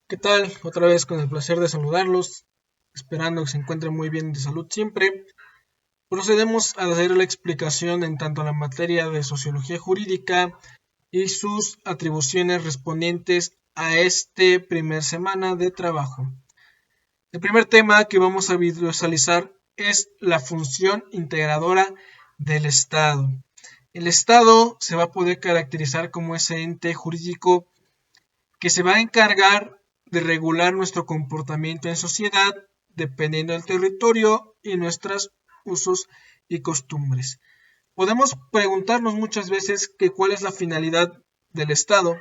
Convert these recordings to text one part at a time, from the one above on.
¿Qué tal? Otra vez con el placer de saludarlos, esperando que se encuentren muy bien de salud siempre. Procedemos a hacer la explicación en tanto a la materia de sociología jurídica y sus atribuciones respondientes a este primer semana de trabajo. El primer tema que vamos a visualizar es la función integradora del Estado. El Estado se va a poder caracterizar como ese ente jurídico que se va a encargar de regular nuestro comportamiento en sociedad dependiendo del territorio y nuestros usos y costumbres. Podemos preguntarnos muchas veces que cuál es la finalidad del Estado.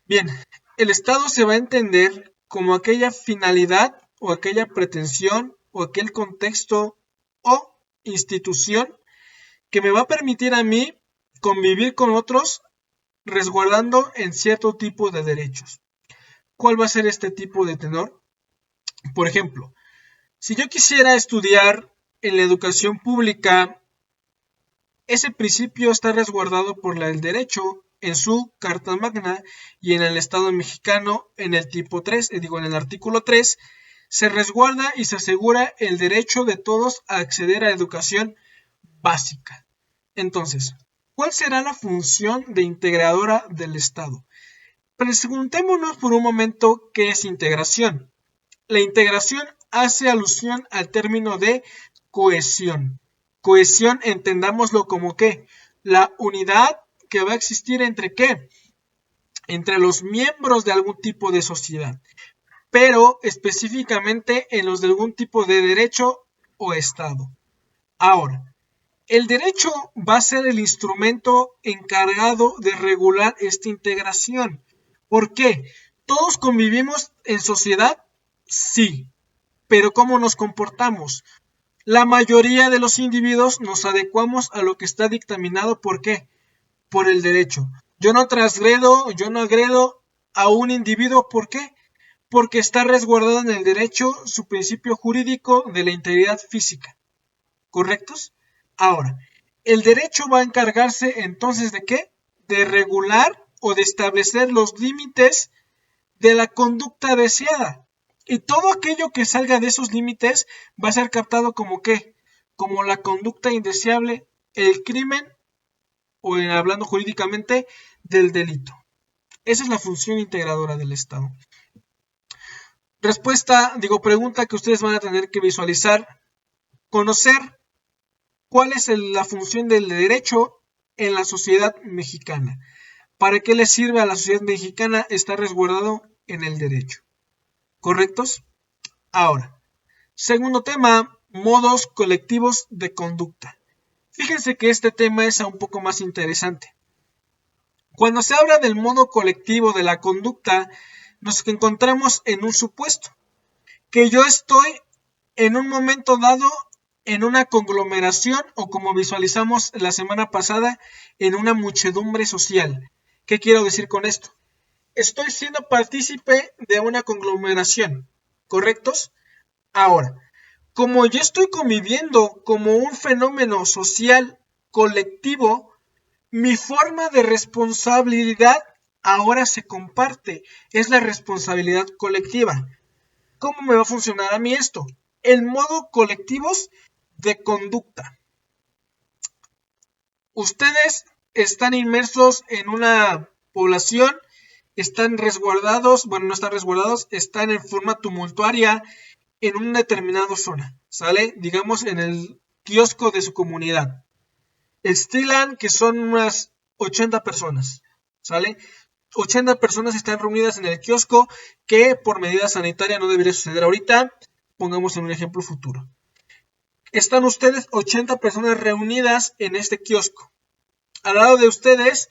Bien, el Estado se va a entender como aquella finalidad o aquella pretensión o aquel contexto o institución que me va a permitir a mí convivir con otros resguardando en cierto tipo de derechos. ¿Cuál va a ser este tipo de tenor? Por ejemplo, si yo quisiera estudiar en la educación pública, ese principio está resguardado por el derecho en su Carta Magna y en el Estado mexicano en el tipo 3, en el artículo 3, se resguarda y se asegura el derecho de todos a acceder a educación básica. Entonces, ¿cuál será la función de integradora del Estado? Preguntémonos por un momento qué es integración. La integración hace alusión al término de cohesión. Cohesión entendámoslo como que la unidad que va a existir entre qué? Entre los miembros de algún tipo de sociedad, pero específicamente en los de algún tipo de derecho o Estado. Ahora, el derecho va a ser el instrumento encargado de regular esta integración. ¿Por qué? ¿Todos convivimos en sociedad? Sí. Pero ¿cómo nos comportamos? La mayoría de los individuos nos adecuamos a lo que está dictaminado. ¿Por qué? Por el derecho. Yo no transgredo, yo no agredo a un individuo. ¿Por qué? Porque está resguardado en el derecho su principio jurídico de la integridad física. ¿Correctos? Ahora, el derecho va a encargarse entonces de qué? De regular o de establecer los límites de la conducta deseada. Y todo aquello que salga de esos límites va a ser captado como qué? Como la conducta indeseable, el crimen o hablando jurídicamente del delito. Esa es la función integradora del Estado. Pregunta que ustedes van a tener que visualizar, conocer cuál es la función del derecho en la sociedad mexicana. ¿Para qué le sirve a la sociedad mexicana estar resguardado en el derecho? ¿Correctos? Ahora, segundo tema, modos colectivos de conducta. Fíjense que este tema es un poco más interesante. Cuando se habla del modo colectivo de la conducta, nos encontramos en un supuesto, que yo estoy en un momento dado en una conglomeración o como visualizamos la semana pasada, en una muchedumbre social. ¿Qué quiero decir con esto? Estoy siendo partícipe de una conglomeración, ¿correctos? Ahora, como yo estoy conviviendo como un fenómeno social colectivo, mi forma de responsabilidad ahora se comparte, es la responsabilidad colectiva. ¿Cómo me va a funcionar a mí esto? En modo colectivos de conducta. Ustedes están inmersos en una población, están resguardados, bueno, no están resguardados, están en forma tumultuaria en una determinada zona, ¿sale? Digamos en el kiosco de su comunidad. Estilan que son unas 80 personas, ¿sale? 80 personas están reunidas en el kiosco que por medida sanitaria no debería suceder ahorita, pongamos en un ejemplo futuro. Están ustedes 80 personas reunidas en este kiosco. Al lado de ustedes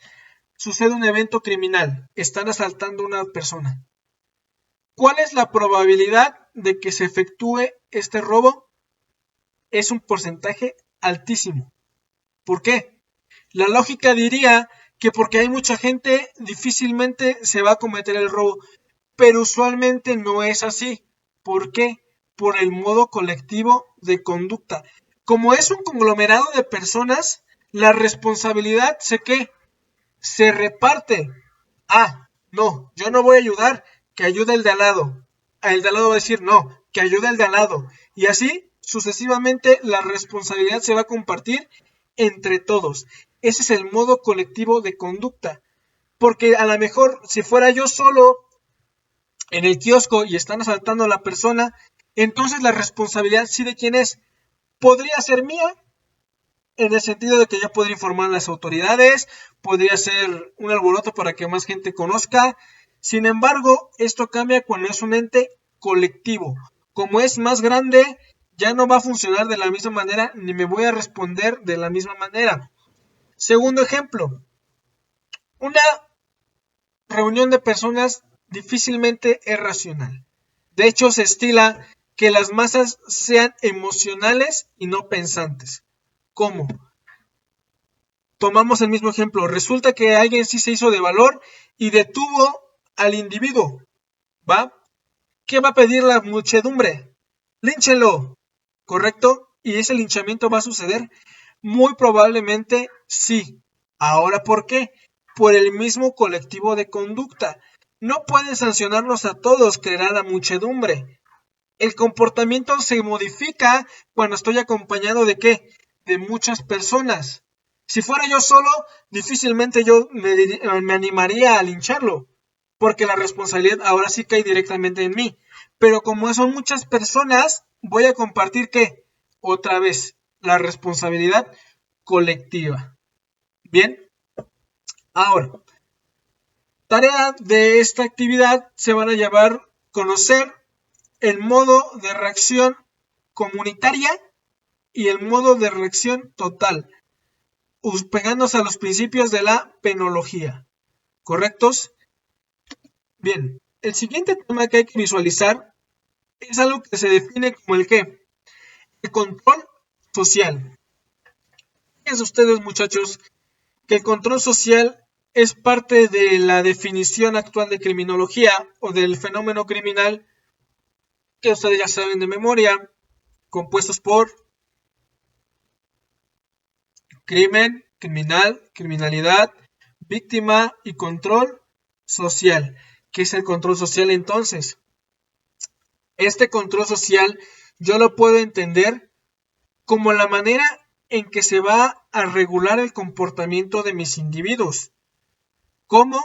sucede un evento criminal. Están asaltando a una persona. ¿Cuál es la probabilidad de que se efectúe este robo? Es un porcentaje altísimo. ¿Por qué? La lógica diría que porque hay mucha gente, difícilmente se va a cometer el robo. Pero usualmente no es así. ¿Por qué? Por el modo colectivo de conducta. Como es un conglomerado de personas, la responsabilidad se reparte. Ah, no, yo no voy a ayudar. que ayude el de al lado. El de al lado va a decir, no, que ayude el de al lado. Y así, sucesivamente, la responsabilidad se va a compartir entre todos. Ese es el modo colectivo de conducta. Porque a lo mejor, si fuera yo solo en el kiosco y están asaltando a la persona, entonces la responsabilidad sí de quién es. Podría ser mía, en el sentido de que yo podría informar a las autoridades, podría ser un alboroto para que más gente conozca. Sin embargo, esto cambia cuando es un ente colectivo. Como es más grande, ya no va a funcionar de la misma manera, ni me voy a responder de la misma manera. Segundo ejemplo, una reunión de personas difícilmente es racional. De hecho, se estila que las masas sean emocionales y no pensantes. ¿Cómo? Tomamos el mismo ejemplo. Resulta que alguien sí se hizo de valor y detuvo al individuo. ¿Va? ¿Qué va a pedir la muchedumbre? ¡Línchenlo! ¿Correcto? ¿Y ese linchamiento va a suceder? Muy probablemente sí. ¿Ahora por qué? Por el mismo colectivo de conducta. No pueden sancionarnos a todos, creerá la muchedumbre. El comportamiento se modifica cuando estoy acompañado de ¿qué? De muchas personas. Si fuera yo solo, difícilmente yo me animaría a lincharlo, porque la responsabilidad ahora sí cae directamente en mí. Pero como son muchas personas, voy a compartir ¿qué? Otra vez, la responsabilidad colectiva. Bien, ahora, tarea de esta actividad se van a llevar conocer el modo de reacción comunitaria y el modo de reacción total, pegándose a los principios de la penología. ¿Correctos? Bien, el siguiente tema que hay que visualizar es algo que se define como el ¿qué? El control social. Fíjense ustedes, muchachos, que el control social es parte de la definición actual de criminología o del fenómeno criminal que ustedes ya saben de memoria, compuestos por crimen, criminalidad, víctima y control social. ¿Qué es el control social entonces? Este control social yo lo puedo entender como la manera en que se va a regular el comportamiento de mis individuos. ¿Cómo?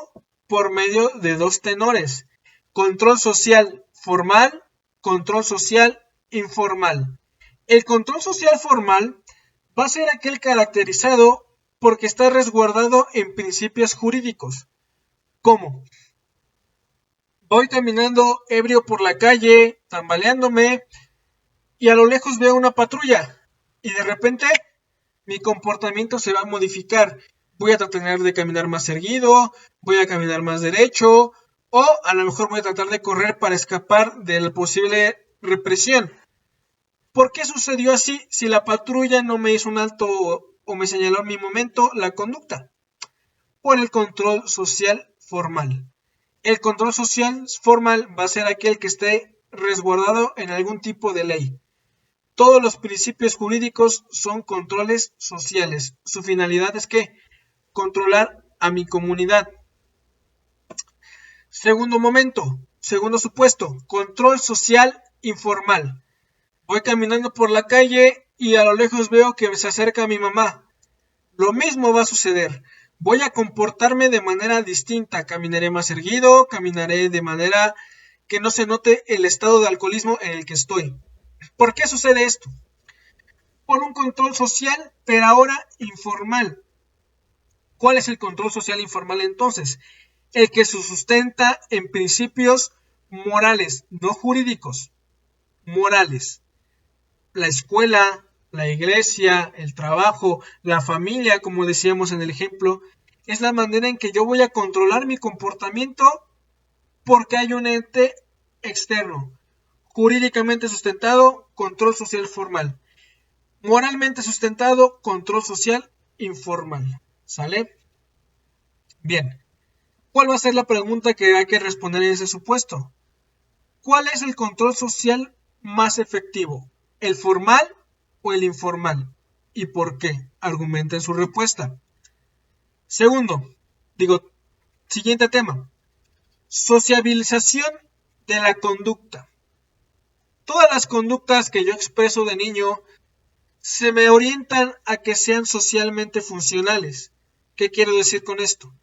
Por medio de dos tenores. Control social formal, control social informal. El control social formal va a ser aquel caracterizado porque está resguardado en principios jurídicos. ¿Cómo? Voy caminando ebrio por la calle, tambaleándome, y a lo lejos veo una patrulla. Y de repente mi comportamiento se va a modificar. Voy a tratar de caminar más erguido, voy a caminar más derecho, o a lo mejor voy a tratar de correr para escapar de la posible represión. ¿Por qué sucedió así si la patrulla no me hizo un alto o me señaló en mi momento la conducta? Por el control social formal. El control social formal va a ser aquel que esté resguardado en algún tipo de ley. Todos los principios jurídicos son controles sociales. Su finalidad es ¿qué? Controlar a mi comunidad. Segundo supuesto, control social informal. Voy caminando por la calle y a lo lejos veo que se acerca mi mamá. Lo mismo va a suceder. Voy a comportarme de manera distinta. Caminaré más erguido, caminaré de manera que no se note el estado de alcoholismo en el que estoy. ¿Por qué sucede esto? Por un control social, pero ahora informal. ¿Cuál es el control social informal entonces? El que se sustenta en principios morales, no jurídicos, morales. La escuela, la iglesia, el trabajo, la familia, como decíamos en el ejemplo, es la manera en que yo voy a controlar mi comportamiento porque hay un ente externo. Jurídicamente sustentado, control social formal. Moralmente sustentado, control social informal. ¿Sale? Bien. ¿Cuál va a ser la pregunta que hay que responder en ese supuesto? ¿Cuál es el control social más efectivo? ¿El formal o el informal? ¿Y por qué? Argumenten su respuesta. Siguiente tema. Sociabilización de la conducta. Todas las conductas que yo expreso de niño se me orientan a que sean socialmente funcionales. ¿Qué quiero decir con esto?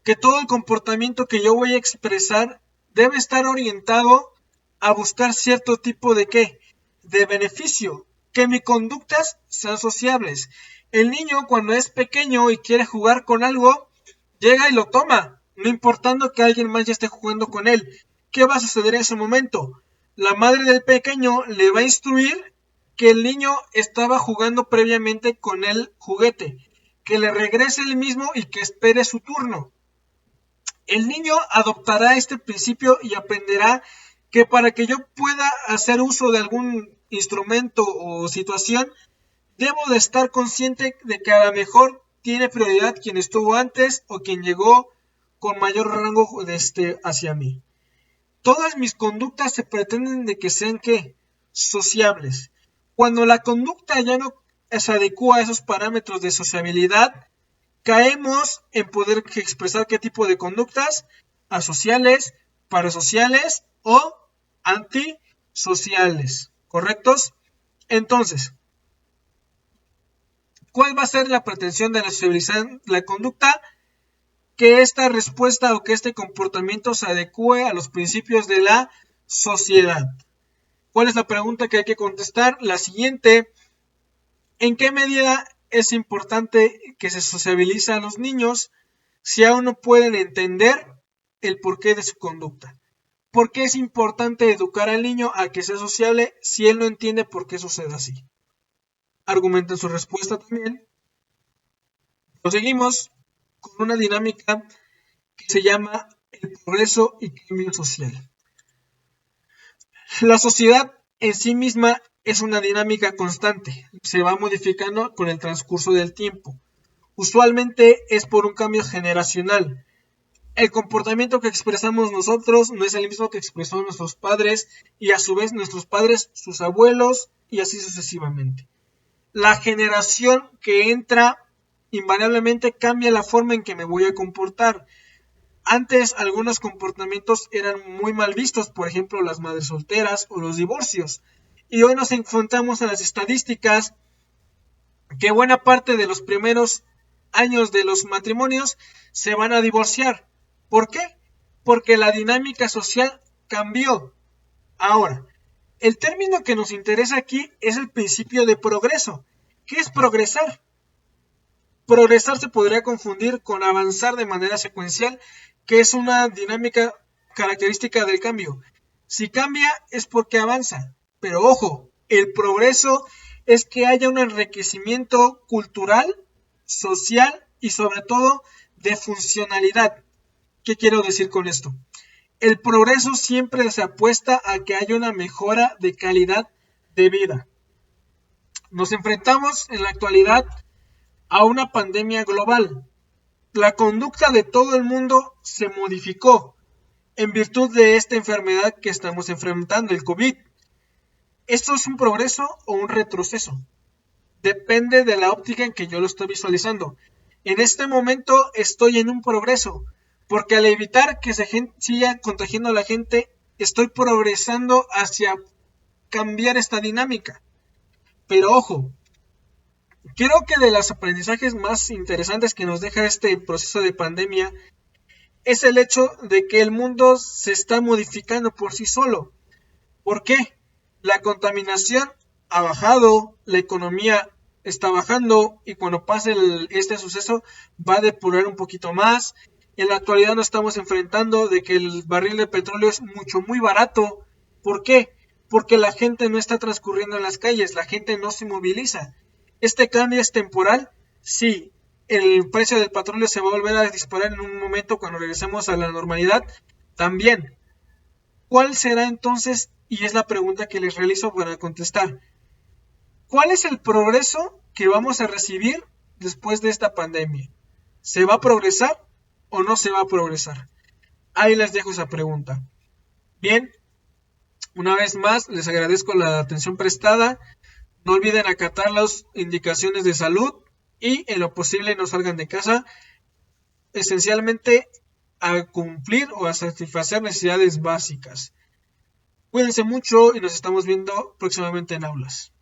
Que todo el comportamiento que yo voy a expresar debe estar orientado a buscar cierto tipo de ¿qué? De beneficio, que mis conductas sean sociables. El niño cuando es pequeño y quiere jugar con algo, llega y lo toma, no importando que alguien más ya esté jugando con él. ¿Qué va a suceder en ese momento? La madre del pequeño le va a instruir que el niño estaba jugando previamente con el juguete, que le regrese el mismo y que espere su turno. El niño adoptará este principio y aprenderá que para que yo pueda hacer uso de algún instrumento o situación, debo de estar consciente de que a lo mejor tiene prioridad quien estuvo antes o quien llegó con mayor rango hacia mí. Todas mis conductas se pretenden de que sean ¿qué? Sociables. Cuando la conducta ya no se adecua a esos parámetros de sociabilidad, caemos en poder expresar qué tipo de conductas: asociales, parasociales o antisociales. ¿Correctos? Entonces, ¿cuál va a ser la pretensión de la socialización de la conducta? Que esta respuesta o que este comportamiento se adecue a los principios de la sociedad. ¿Cuál es la pregunta que hay que contestar? La siguiente: ¿en qué medida es importante que se sociabilice a los niños si aún no pueden entender el porqué de su conducta? ¿Por qué es importante educar al niño a que sea sociable si él no entiende por qué sucede así? Argumenten su respuesta también. Proseguimos con una dinámica que se llama el progreso y cambio social. La sociedad en sí misma es una dinámica constante, se va modificando con el transcurso del tiempo. Usualmente es por un cambio generacional. El comportamiento que expresamos nosotros no es el mismo que expresó nuestros padres y a su vez nuestros padres, sus abuelos y así sucesivamente. La generación que entra invariablemente cambia la forma en que me voy a comportar. Antes algunos comportamientos eran muy mal vistos, por ejemplo las madres solteras o los divorcios. Y hoy nos enfrentamos a las estadísticas que buena parte de los primeros años de los matrimonios se van a divorciar. ¿Por qué? Porque la dinámica social cambió. Ahora, el término que nos interesa aquí es el principio de progreso. ¿Qué es progresar? Progresar se podría confundir con avanzar de manera secuencial, que es una dinámica característica del cambio. Si cambia es porque avanza, pero ojo, el progreso es que haya un enriquecimiento cultural, social y sobre todo de funcionalidad. ¿Qué quiero decir con esto? El progreso siempre se apuesta a que haya una mejora de calidad de vida. Nos enfrentamos en la actualidad a una pandemia global. La conducta de todo el mundo se modificó en virtud de esta enfermedad que estamos enfrentando, el COVID. ¿Esto es un progreso o un retroceso? Depende de la óptica en que yo lo estoy visualizando. En este momento estoy en un progreso, porque al evitar que se siga contagiando a la gente, estoy progresando hacia cambiar esta dinámica. Pero ojo, creo que de los aprendizajes más interesantes que nos deja este proceso de pandemia es el hecho de que el mundo se está modificando por sí solo. ¿Por qué? La contaminación ha bajado, la economía está bajando y cuando pase este suceso va a depurar un poquito más. En la actualidad nos estamos enfrentando de que el barril de petróleo es muy barato. ¿Por qué? Porque la gente no está transcurriendo en las calles, la gente no se moviliza. ¿Este cambio es temporal? Sí. ¿El precio del petróleo se va a volver a disparar en un momento cuando regresemos a la normalidad? También. ¿Cuál será entonces? Y es la pregunta que les realizo para contestar. ¿Cuál es el progreso que vamos a recibir después de esta pandemia? ¿Se va a progresar o no se va a progresar? Ahí les dejo esa pregunta. Bien, una vez más les agradezco la atención prestada. No olviden acatar las indicaciones de salud y en lo posible no salgan de casa. Esencialmente a cumplir o a satisfacer necesidades básicas. Cuídense mucho y nos estamos viendo próximamente en aulas.